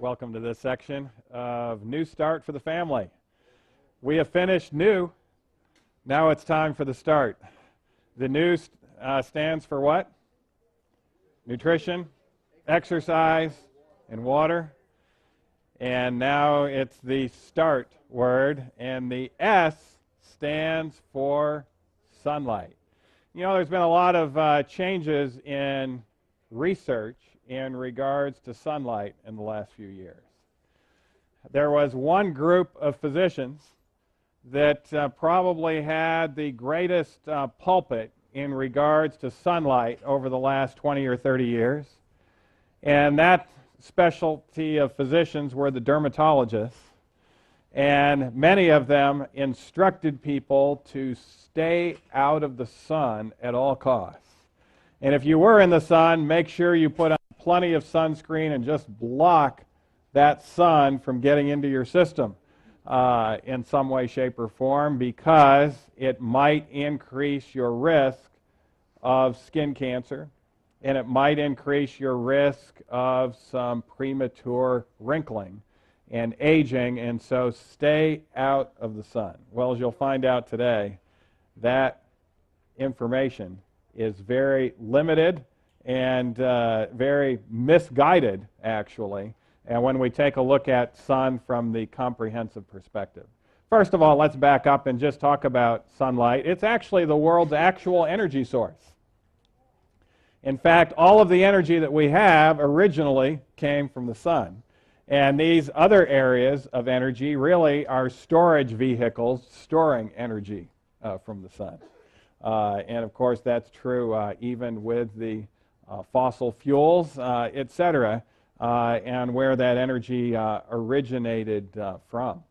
Welcome to this section of New Start for the Family. We have finished new. Now it's time for the start. The new stands for what? Nutrition, exercise, and water. And now it's the start word, and the S stands for sunlight. You know, there's been a lot of changes in research in regards to sunlight in the last few years. There was one group of physicians that probably had the greatest pulpit in regards to sunlight over the last 20 or 30 years, and that specialty of physicians were the dermatologists, and many of them instructed people to stay out of the sun at all costs. And if you were in the sun, make sure you put on plenty of sunscreen and just block that sun from getting into your system in some way, shape, or form, because it might increase your risk of skin cancer, and it might increase your risk of some premature wrinkling and aging, and so stay out of the sun. Well, as you'll find out today, that information is very limited and very misguided, actually, and when we take a look at sun from the comprehensive perspective. First of all, let's back up and just talk about sunlight. It's actually the world's actual energy source. In fact, all of the energy that we have originally came from the sun. And these other areas of energy really are storage vehicles storing energy from the sun. And of course, that's true even with the fossil fuels, etc., and where that energy originated from.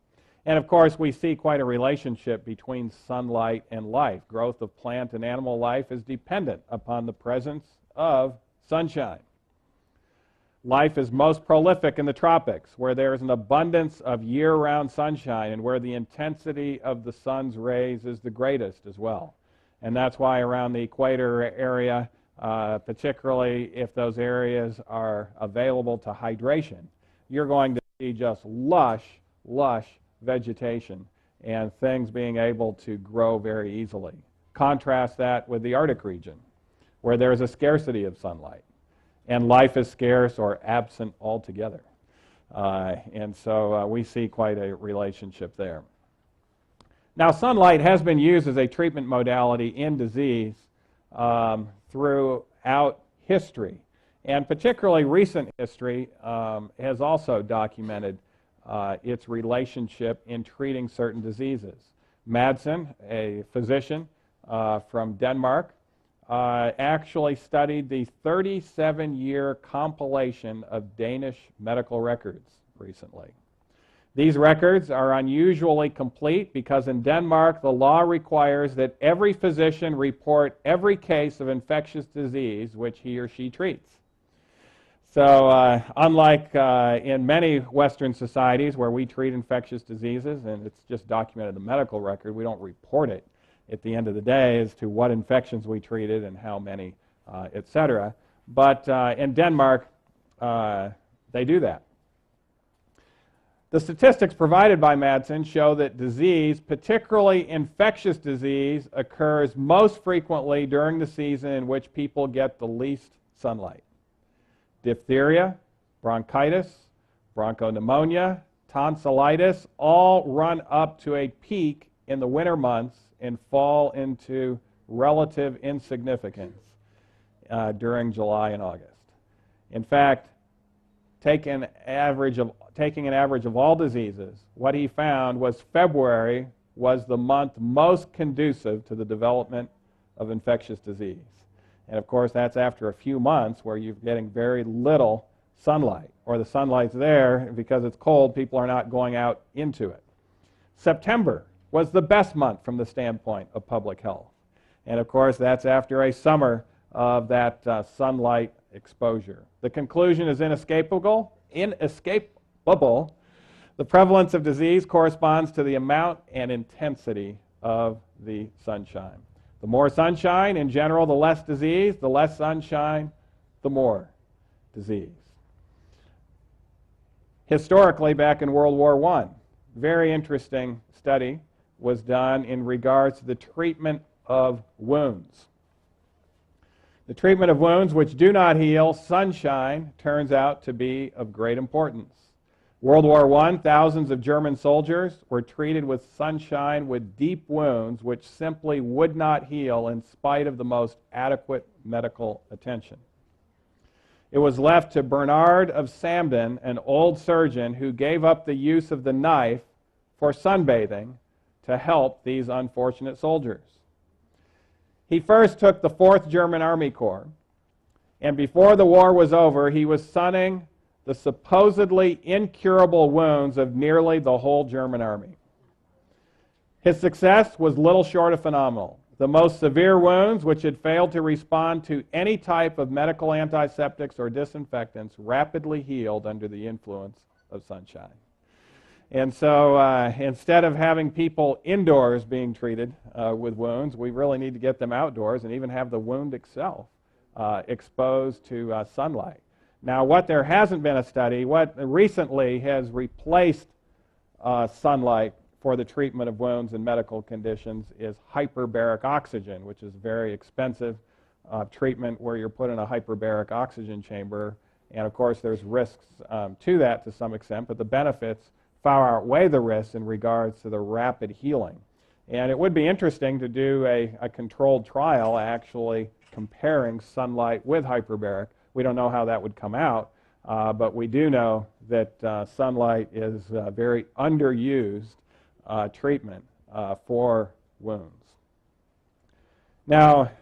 And of course, we see quite a relationship between sunlight and life. Growth of plant and animal life is dependent upon the presence of sunshine. Life is most prolific in the tropics, where there is an abundance of year-round sunshine and where the intensity of the sun's rays is the greatest as well. And that's why around the equator area, particularly if those areas are available to hydration, you're going to see just lush vegetation and things being able to grow very easily. Contrast that with the Arctic region, where there is a scarcity of sunlight, and life is scarce or absent altogether. And so we see quite a relationship there. Now, sunlight has been used as a treatment modality in disease throughout history, and particularly recent history has also documented its relationship in treating certain diseases. Madsen, a physician from Denmark, actually studied the 37-year compilation of Danish medical records recently. These records are unusually complete because in Denmark the law requires that every physician report every case of infectious disease which he or she treats. So unlike in many Western societies where we treat infectious diseases and it's just documented in the medical record, we don't report it at the end of the day as to what infections we treated and how many, etc. But in Denmark, they do that. The statistics provided by Madsen show that disease, particularly infectious disease, occurs most frequently during the season in which people get the least sunlight. Diphtheria, bronchitis, bronchopneumonia, tonsillitis all run up to a peak in the winter months and fall into relative insignificance during July and August. In fact, taking an average of all diseases, what he found was February was the month most conducive to the development of infectious disease. And of course, that's after a few months where you're getting very little sunlight, or the sunlight's there because it's cold, people are not going out into it. September was the best month from the standpoint of public health. And of course, that's after a summer of that sunlight exposure. The conclusion is inescapable. The prevalence of disease corresponds to the amount and intensity of the sunshine. The more sunshine, in general, the less disease. The less sunshine, the more disease. Historically, back in World War I, very interesting study was done in regards to the treatment of wounds. The treatment of wounds which do not heal, sunshine turns out to be of great importance. World War I, thousands of German soldiers were treated with sunshine with deep wounds which simply would not heal in spite of the most adequate medical attention. It was left to Bernard of Sambden, an old surgeon who gave up the use of the knife for sunbathing to help these unfortunate soldiers. He first took the 4th German Army Corps, and before the war was over, he was sunning the supposedly incurable wounds of nearly the whole German army. His success was little short of phenomenal. The most severe wounds, which had failed to respond to any type of medical antiseptics or disinfectants, rapidly healed under the influence of sunshine. And so instead of having people indoors being treated with wounds, we really need to get them outdoors and even have the wound itself exposed to sunlight. Now, what there hasn't been a study, what recently has replaced sunlight for the treatment of wounds and medical conditions is hyperbaric oxygen, which is a very expensive treatment where you're put in a hyperbaric oxygen chamber. And of course, there's risks to that to some extent, but the benefits far outweigh the risks in regards to the rapid healing. And it would be interesting to do a controlled trial actually comparing sunlight with hyperbaric. We don't know how that would come out, but we do know that sunlight is a very underused treatment for wounds. Now,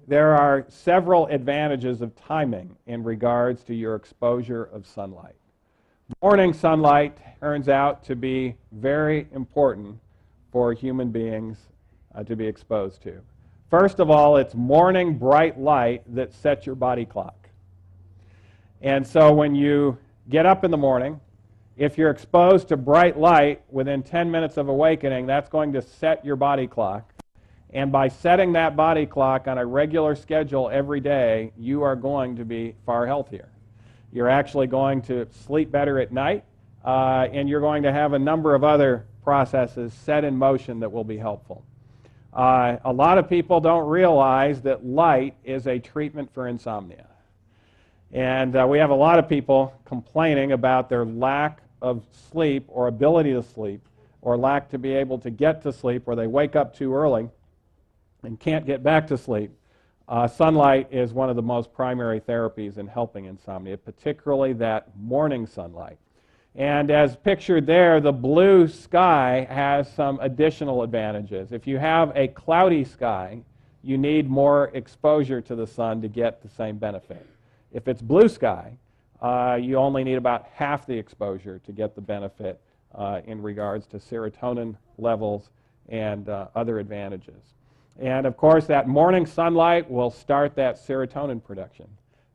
there are several advantages of timing in regards to your exposure of sunlight. Morning sunlight turns out to be very important for human beings to be exposed to. First of all, it's morning bright light that sets your body clock. And so when you get up in the morning, if you're exposed to bright light within 10 minutes of awakening, that's going to set your body clock. And by setting that body clock on a regular schedule every day, you are going to be far healthier. You're actually going to sleep better at night, and you're going to have a number of other processes set in motion that will be helpful. A lot of people don't realize that light is a treatment for insomnia. And we have a lot of people complaining about their lack of sleep or ability to sleep or lack to be able to get to sleep, or they wake up too early and can't get back to sleep. Sunlight is one of the most primary therapies in helping insomnia, particularly that morning sunlight. And as pictured there, the blue sky has some additional advantages. If you have a cloudy sky, you need more exposure to the sun to get the same benefit. If it's blue sky, you only need about half the exposure to get the benefit in regards to serotonin levels and other advantages. And of course, that morning sunlight will start that serotonin production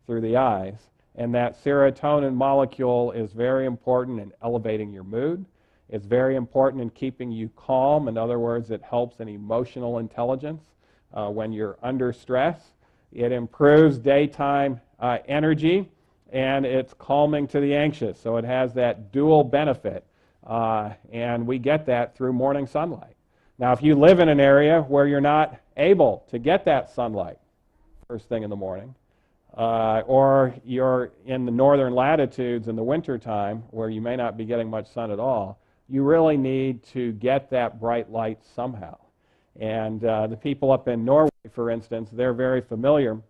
through the eyes. And that serotonin molecule is very important in elevating your mood. It's very important in keeping you calm. In other words, it helps in emotional intelligence when you're under stress. It improves daytime energy, and it's calming to the anxious. So it has that dual benefit, and we get that through morning sunlight. Now, if you live in an area where you're not able to get that sunlight first thing in the morning, or you're in the northern latitudes in the wintertime where you may not be getting much sun at all, you really need to get that bright light somehow. And the people up in Norway, for instance, they're very familiar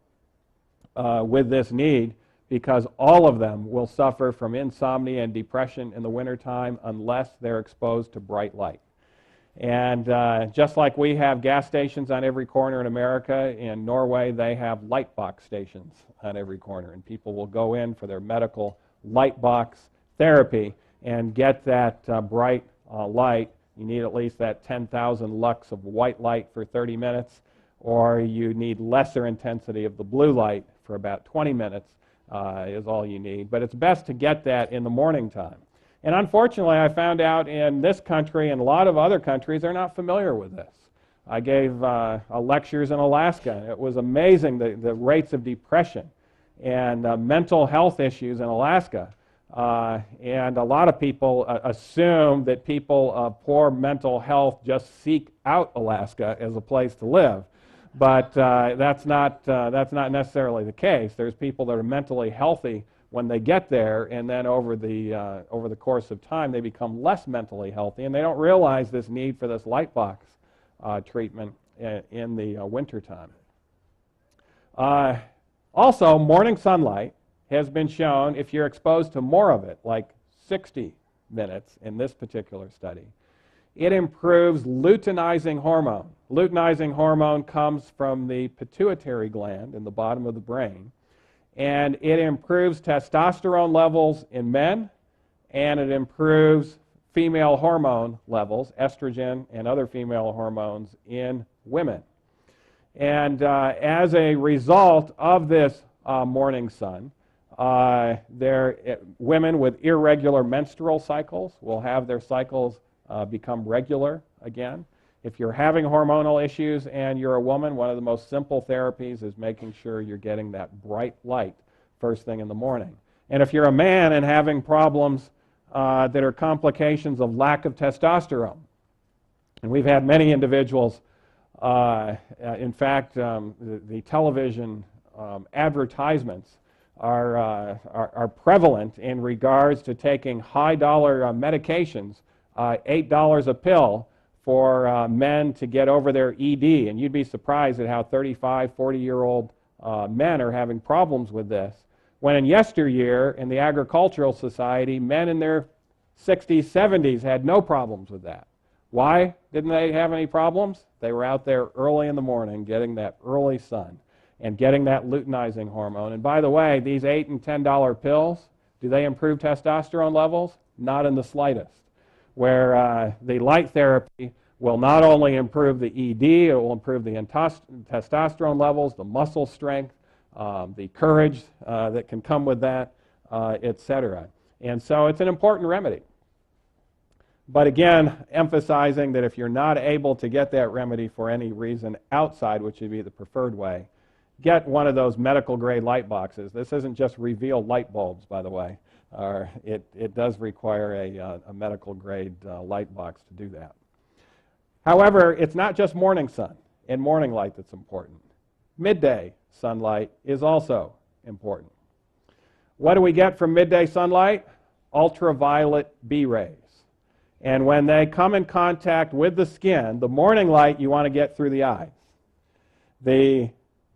with this need, because all of them will suffer from insomnia and depression in the wintertime unless they're exposed to bright light. And just like we have gas stations on every corner in America, in Norway they have light box stations on every corner, and people will go in for their medical light box therapy and get that bright light. You need at least that 10,000 lux of white light for 30 minutes, or you need lesser intensity of the blue light for about 20 minutes is all you need. But it's best to get that in the morning time. And unfortunately, I found out in this country and a lot of other countries, they're not familiar with this. I gave lectures in Alaska, and it was amazing the rates of depression and mental health issues in Alaska And a lot of people assume that people of poor mental health just seek out Alaska as a place to live. But that's not necessarily the case. There's people that are mentally healthy when they get there, and then over the course of time, they become less mentally healthy, and they don't realize this need for this light box treatment in the wintertime. Also, morning sunlight has been shown, if you're exposed to more of it, like 60 minutes in this particular study, it improves luteinizing hormone. Luteinizing hormone comes from the pituitary gland in the bottom of the brain, and it improves testosterone levels in men, and it improves female hormone levels, estrogen and other female hormones in women. And as a result of this morning sun, women with irregular menstrual cycles will have their cycles become regular again. If you're having hormonal issues and you're a woman, one of the most simple therapies is making sure you're getting that bright light first thing in the morning. And if you're a man and having problems that are complications of lack of testosterone, and we've had many individuals, in fact, the television advertisements are prevalent in regards to taking high-dollar medications, $8 a pill for men to get over their ED. And you'd be surprised at how 35, 40-year-old men are having problems with this. When in yesteryear, in the agricultural society, men in their 60s, 70s had no problems with that. Why didn't they have any problems? They were out there early in the morning getting that early sun and getting that luteinizing hormone. And by the way, these $8 and $10 pills, do they improve testosterone levels? Not in the slightest. Where the light therapy will not only improve the ED, it will improve the testosterone levels, the muscle strength, the courage that can come with that, etc. And so it's an important remedy. But again, emphasizing that if you're not able to get that remedy for any reason outside, which would be the preferred way, get one of those medical grade light boxes. This isn't just Reveal light bulbs, by the way. It does require a medical grade light box to do that. However, it's not just morning sun and morning light that's important. Midday sunlight is also important. What do we get from midday sunlight? Ultraviolet B rays. And when they come in contact with the skin, the morning light you want to get through the eyes. The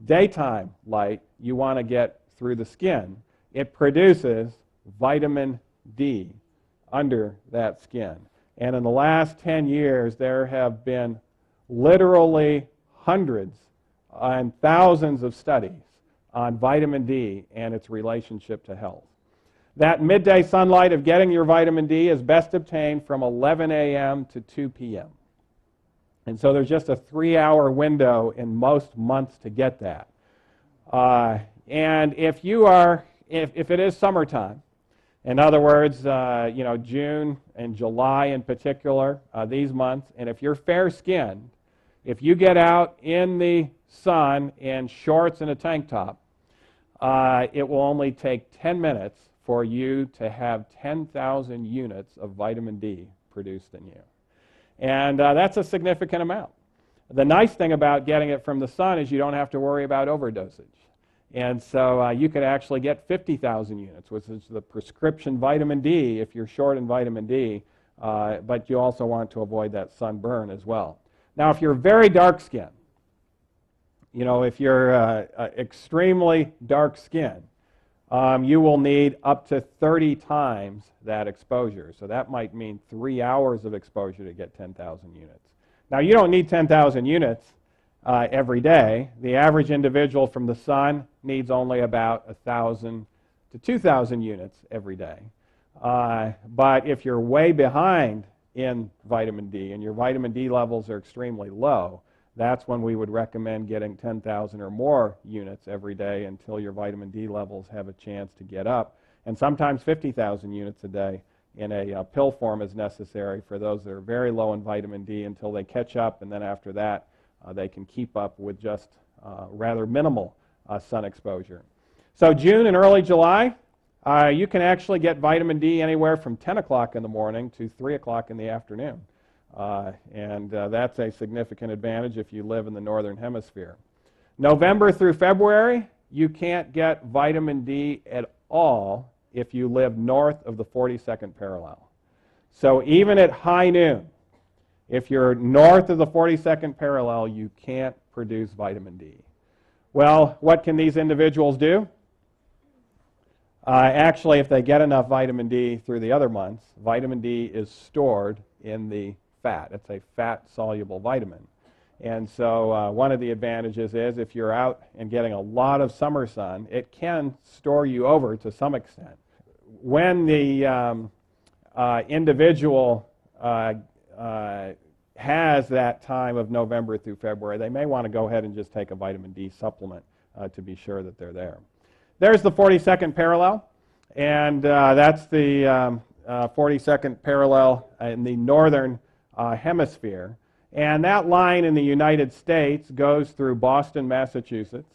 daytime light you want to get through the skin. It produces vitamin D under that skin. And in the last 10 years, there have been literally hundreds and thousands of studies on vitamin D and its relationship to health. That midday sunlight of getting your vitamin D is best obtained from 11 a.m. to 2 p.m. And so there's just a 3-hour window in most months to get that. And if it is summertime, in other words, June and July in particular, these months, and if you're fair-skinned, if you get out in the sun in shorts and a tank top, it will only take 10 minutes for you to have 10,000 units of vitamin D produced in you. And that's a significant amount. The nice thing about getting it from the sun is you don't have to worry about overdosage. And so you could actually get 50,000 units, which is the prescription vitamin D if you're short in vitamin D, but you also want to avoid that sunburn as well. Now, if you're very dark-skinned, if you're extremely dark-skinned, you will need up to 30 times that exposure. So that might mean 3 hours of exposure to get 10,000 units. Now, you don't need 10,000 units every day. The average individual from the sun needs only about 1,000 to 2,000 units every day. But if you're way behind in vitamin D and your vitamin D levels are extremely low, that's when we would recommend getting 10,000 or more units every day until your vitamin D levels have a chance to get up. And sometimes 50,000 units a day in a pill form is necessary for those that are very low in vitamin D until they catch up, and then after that they can keep up with just rather minimal sun exposure. So June and early July, You can actually get vitamin D anywhere from 10 o'clock in the morning to 3 o'clock in the afternoon. That's a significant advantage if you live in the northern hemisphere. November through February, you can't get vitamin D at all if you live north of the 42nd parallel. So even at high noon, if you're north of the 42nd parallel, you can't produce vitamin D. Well, what can these individuals do? Actually, if they get enough vitamin D through the other months, vitamin D is stored in the fat. It's a fat-soluble vitamin. And so one of the advantages is if you're out and getting a lot of summer sun, it can store you over to some extent. When the individual has that time of November through February, they may want to go ahead and just take a vitamin D supplement to be sure that they're there. There's the 42nd parallel, and that's the 42nd parallel in the northern hemisphere. And that line in the United States goes through Boston, Massachusetts.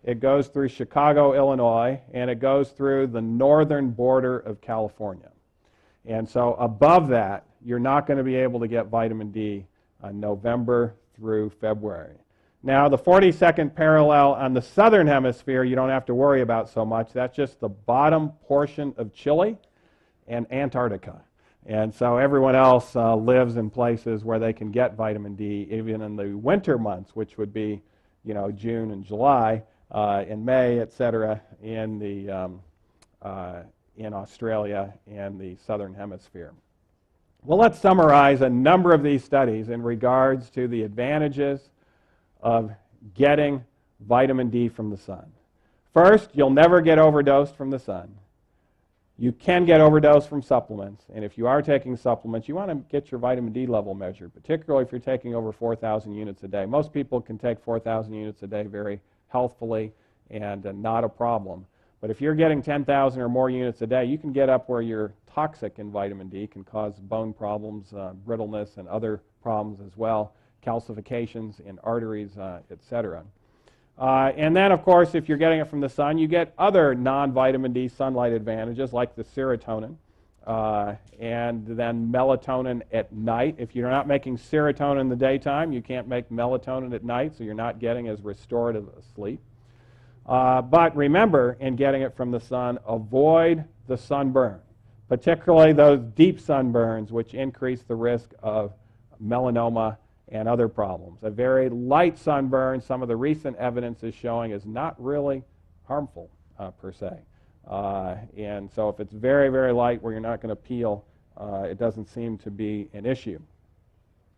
It goes through Chicago, Illinois, and it goes through the northern border of California. And so above that, you're not going to be able to get vitamin D November through February. Now, the 42nd parallel on the southern hemisphere, you don't have to worry about so much. That's just the bottom portion of Chile and Antarctica. And so everyone else lives in places where they can get vitamin D, even in the winter months, which would be, June and July, in May, etc., in Australia and the southern hemisphere. Well, let's summarize a number of these studies in regards to the advantages of getting vitamin D from the sun. First, you'll never get overdosed from the sun. You can get overdosed from supplements, and if you are taking supplements, you want to get your vitamin D level measured, particularly if you're taking over 4,000 units a day. Most people can take 4,000 units a day very healthfully and not a problem. But if you're getting 10,000 or more units a day, you can get up where you're toxic in vitamin D, can cause bone problems, brittleness, and other problems as well, calcifications in arteries, etc. And then, of course, if you're getting it from the sun, you get other non-vitamin D sunlight advantages like the serotonin and then melatonin at night. If you're not making serotonin in the daytime, you can't make melatonin at night, so you're not getting as restorative a sleep. But remember, in getting it from the sun, avoid the sunburn, particularly those deep sunburns, which increase the risk of melanoma and other problems. A very light sunburn, some of the recent evidence is showing, is not really harmful per se. And so if it's very, very light where you're not going to peel, it doesn't seem to be an issue.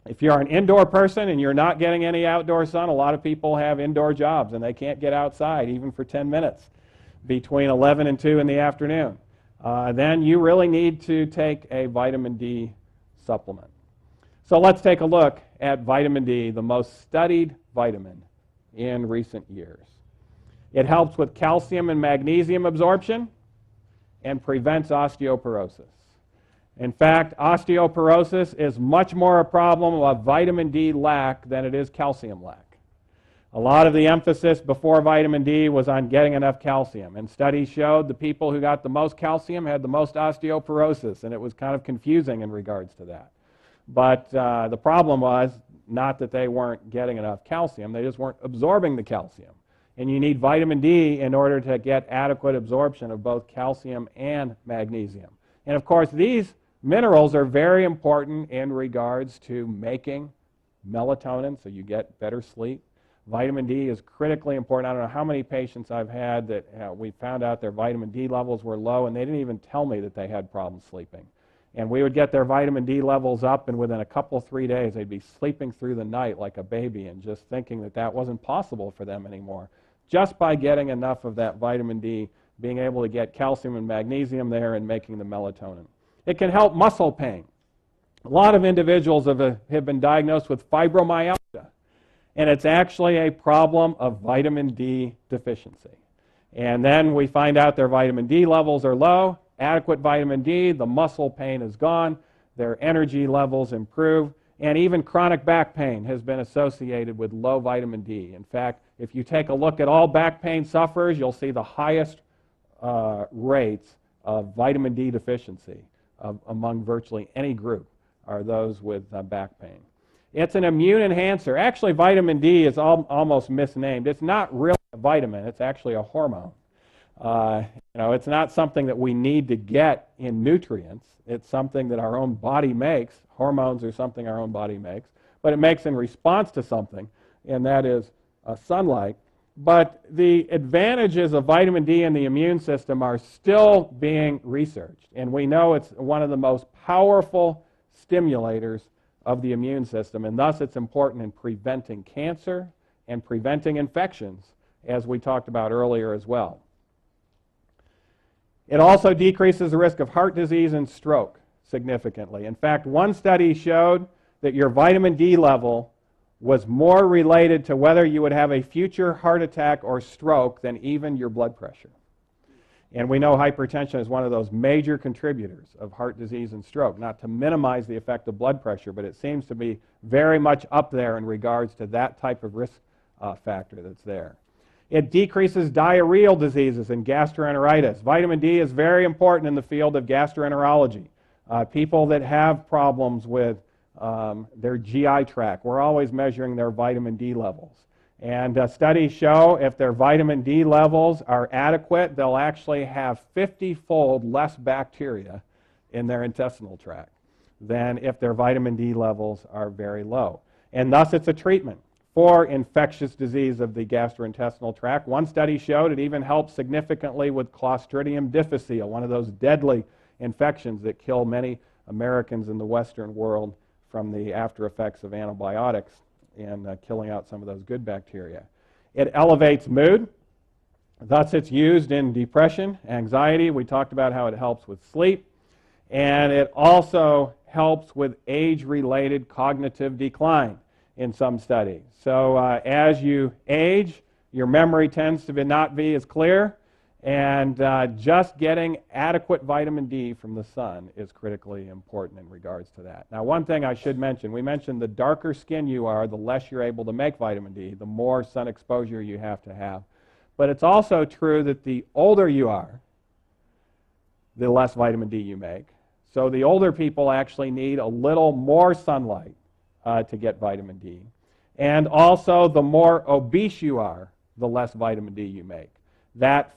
If you're an indoor person and you're not getting any outdoor sun, a lot of people have indoor jobs and they can't get outside even for 10 minutes between 11 and 2 in the afternoon. Then you really need to take a vitamin D supplement. So let's take a look at vitamin D, the most studied vitamin in recent years. It helps with calcium and magnesium absorption and prevents osteoporosis. In fact, osteoporosis is much more a problem of vitamin D lack than it is calcium lack. A lot of the emphasis before vitamin D was on getting enough calcium, and studies showed the people who got the most calcium had the most osteoporosis, and it was kind of confusing in regards to that. But the problem was not that they weren't getting enough calcium, they just weren't absorbing the calcium. And you need vitamin D in order to get adequate absorption of both calcium and magnesium. And of course, these minerals are very important in regards to making melatonin, so you get better sleep. Vitamin D is critically important. I don't know how many patients I've had that we found out their vitamin D levels were low, and they didn't even tell me that they had problems sleeping. And we would get their vitamin D levels up, and within a couple, 3 days, they'd be sleeping through the night like a baby and just thinking that that wasn't possible for them anymore. Just by getting enough of that vitamin D, being able to get calcium and magnesium there and making the melatonin. It can help muscle pain. A lot of individuals have been diagnosed with fibromyalgia, and it's actually a problem of vitamin D deficiency. And then we find out their vitamin D levels are low. Adequate vitamin D, the muscle pain is gone, their energy levels improve, and even chronic back pain has been associated with low vitamin D. In fact, if you take a look at all back pain sufferers, you'll see the highest rates of vitamin D deficiency among virtually any group are those with back pain. It's an immune enhancer. Actually, vitamin D is almost misnamed. It's not really a vitamin. It's actually a hormone. It's not something that we need to get in nutrients. It's something that our own body makes. Hormones are something our own body makes, but it makes in response to something, and that is sunlight. But the advantages of vitamin D in the immune system are still being researched, and we know it's one of the most powerful stimulators of the immune system, and thus it's important in preventing cancer and preventing infections, as we talked about earlier as well. It also decreases the risk of heart disease and stroke significantly. In fact, one study showed that your vitamin D level was more related to whether you would have a future heart attack or stroke than even your blood pressure. And we know hypertension is one of those major contributors of heart disease and stroke, not to minimize the effect of blood pressure, but it seems to be very much up there in regards to that type of risk factor that's there. It decreases diarrheal diseases and gastroenteritis. Vitamin D is very important in the field of gastroenterology. People that have problems with their GI tract, we're always measuring their vitamin D levels. And studies show if their vitamin D levels are adequate, they'll actually have 50-fold less bacteria in their intestinal tract than if their vitamin D levels are very low. And thus it's a treatment for infectious disease of the gastrointestinal tract. One study showed it even helps significantly with Clostridium difficile, one of those deadly infections that kill many Americans in the Western world from the after effects of antibiotics and killing out some of those good bacteria. It elevates mood. Thus it's used in depression, anxiety. We talked about how it helps with sleep. And it also helps with age-related cognitive decline in some studies. So as you age, your memory tends to not be as clear, and just getting adequate vitamin D from the sun is critically important in regards to that. Now, one thing I should mention, we mentioned the darker skin you are, the less you're able to make vitamin D, the more sun exposure you have to have. But it's also true that the older you are, the less vitamin D you make. So the older people actually need a little more sunlight to get vitamin D. And also, the more obese you are, the less vitamin D you make. That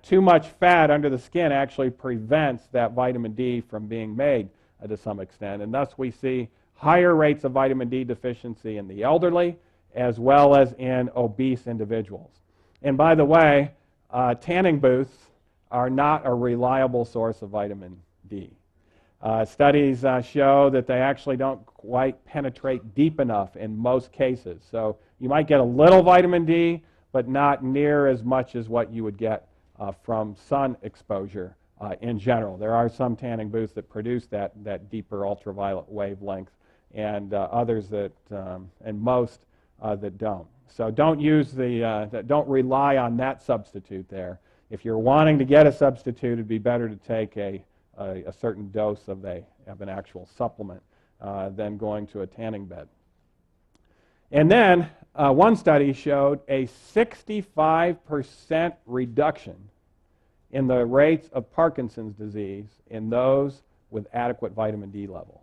too much fat under the skin actually prevents that vitamin D from being made to some extent. And thus we see higher rates of vitamin D deficiency in the elderly as well as in obese individuals. And by the way, tanning booths are not a reliable source of vitamin D. Studies show that they actually don't quite penetrate deep enough in most cases. So you might get a little vitamin D, but not near as much as what you would get from sun exposure in general. There are some tanning booths that produce that deeper ultraviolet wavelength, and others that, and most that don't. So don't don't rely on that substitute there. If you're wanting to get a substitute, it'd be better to take a certain dose of an actual supplement than going to a tanning bed. And then one study showed a 65% reduction in the rates of Parkinson's disease in those with adequate vitamin D levels.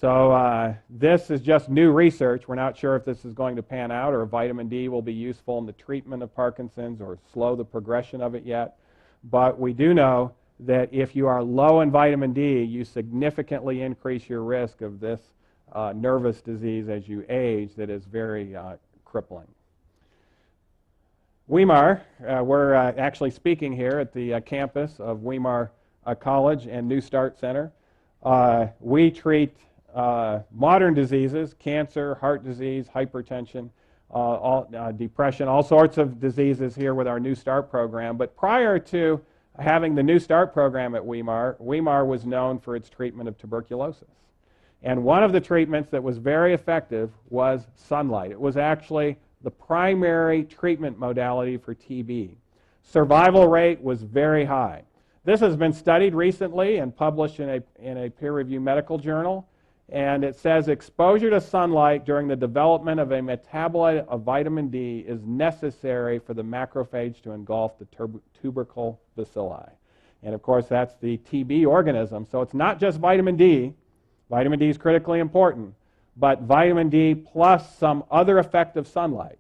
So this is just new research. We're not sure if this is going to pan out or if vitamin D will be useful in the treatment of Parkinson's or slow the progression of it yet. But we do know that if you are low in vitamin D, you significantly increase your risk of this nervous disease as you age that is very crippling. Weimar, we're actually speaking here at the campus of Weimar College and New Start Center. We treat modern diseases, cancer, heart disease, hypertension, depression, all sorts of diseases here with our New Start program. But prior to having the New Start program at Weimar, Weimar was known for its treatment of tuberculosis. And one of the treatments that was very effective was sunlight. It was actually the primary treatment modality for TB. Survival rate was very high. This has been studied recently and published in a peer-reviewed medical journal, and it says exposure to sunlight during the development of a metabolite of vitamin D is necessary for the macrophage to engulf the tubercle bacilli. And of course, that's the TB organism. So it's not just vitamin D. Vitamin D is critically important, but vitamin D plus some other effect of sunlight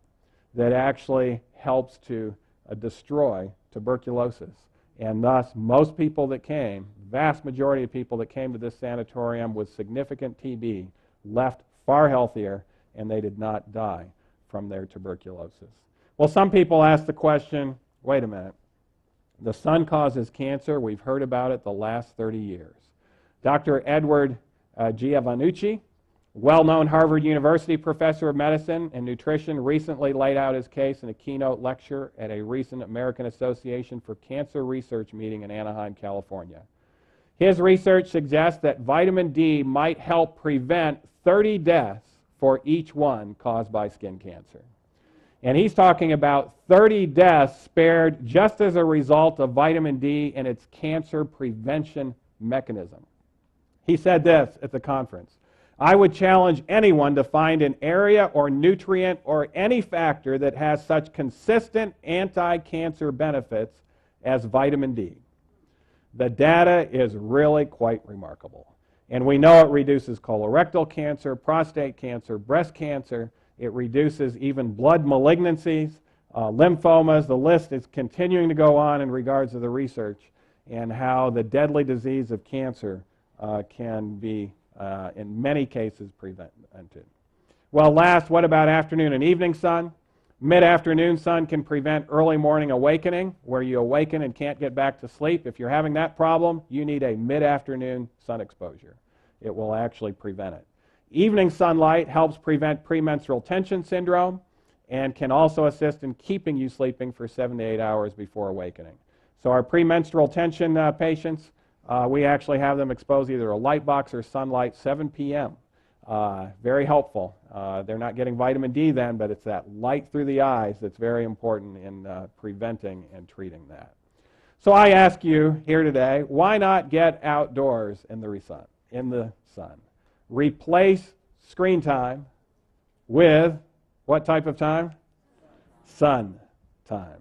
that actually helps to destroy tuberculosis. And thus, most people that came, vast majority of people that came to this sanatorium with significant TB left far healthier, and they did not die from their tuberculosis. Well, some people ask the question, wait a minute, the sun causes cancer. We've heard about it the last 30 years. Dr. Edward Giovannucci, well-known Harvard University professor of medicine and nutrition, recently laid out his case in a keynote lecture at a recent American Association for Cancer Research meeting in Anaheim, California. His research suggests that vitamin D might help prevent 30 deaths for each one caused by skin cancer. And he's talking about 30 deaths spared just as a result of vitamin D and its cancer prevention mechanism. He said this at the conference: I would challenge anyone to find an area or nutrient or any factor that has such consistent anti-cancer benefits as vitamin D. The data is really quite remarkable. And we know it reduces colorectal cancer, prostate cancer, breast cancer. It reduces even blood malignancies, lymphomas. The list is continuing to go on in regards to the research and how the deadly disease of cancer can be, in many cases, prevented. Well, last, what about afternoon and evening sun? Mid-afternoon sun can prevent early morning awakening, where you awaken and can't get back to sleep. If you're having that problem, you need a mid-afternoon sun exposure. It will actually prevent it. Evening sunlight helps prevent premenstrual tension syndrome and can also assist in keeping you sleeping for 7 to 8 hours before awakening. So our premenstrual tension patients, we actually have them exposed either to a light box or sunlight 7 p.m. Very helpful. They're not getting vitamin D then, but it's that light through the eyes that's very important in preventing and treating that. So I ask you here today, why not get outdoors in the sun? Replace screen time with what type of time? Sun time.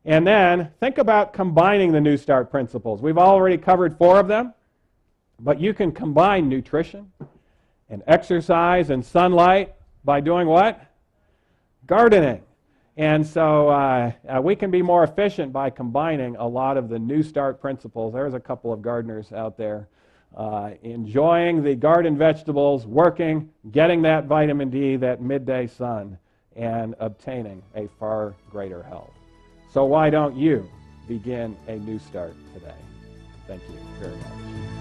And then think about combining the New Start principles. We've already covered 4 of them, but you can combine nutrition and exercise and sunlight by doing what? Gardening. And so we can be more efficient by combining a lot of the New Start principles. There's a couple of gardeners out there enjoying the garden vegetables, working, getting that vitamin D, that midday sun, and obtaining a far greater health. So why don't you begin a new start today? Thank you very much.